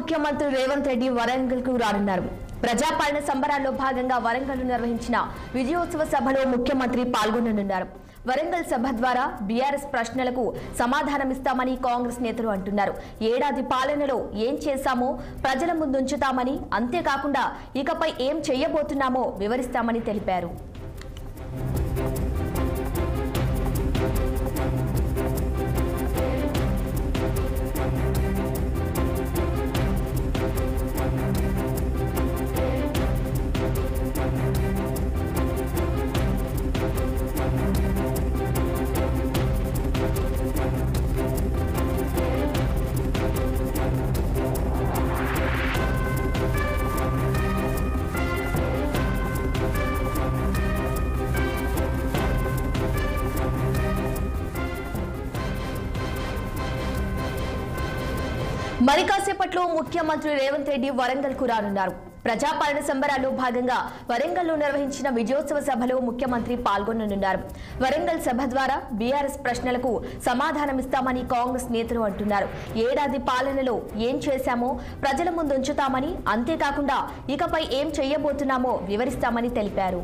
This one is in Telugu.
ముఖ్యమంత్రి రేవంత్ రెడ్డి వరంగల్కు రానున్నారు. ప్రజాపాలన సంబరాల్లో భాగంగా వరంగల్ నిర్వహించిన విజయోత్సవ సభలో ముఖ్యమంత్రి పాల్గొననున్నారు. వరంగల్ సభ ద్వారా బీఆర్ఎస్ ప్రశ్నలకు సమాధానమిస్తామని కాంగ్రెస్ నేతలు అంటున్నారు. ఏడాది పాలనలో ఏం చేశామో ప్రజల ముందుంచుతామని, అంతేకాకుండా ఇకపై ఏం చేయబోతున్నామో వివరిస్తామని తెలిపారు. మరి కాసేపట్లో ముఖ్యమంత్రి రేవంత్ రెడ్డి వరంగల్కు రానున్నారు. ప్రజాపాలన సంబరాల్లో భాగంగా వరంగల్లో నిర్వహించిన విజయోత్సవ సభలో ముఖ్యమంత్రి పాల్గొననున్నారు. వరంగల్ సభ ద్వారా బీఆర్ఎస్ ప్రశ్నలకు సమాధానమిస్తామని కాంగ్రెస్ నేతలు అంటున్నారు. ఏడాది పాలనలో ఏం చేశామో ప్రజల ముందుంచుతామని, అంతేకాకుండా ఇకపై ఏం చేయబోతున్నామో వివరిస్తామని తెలిపారు.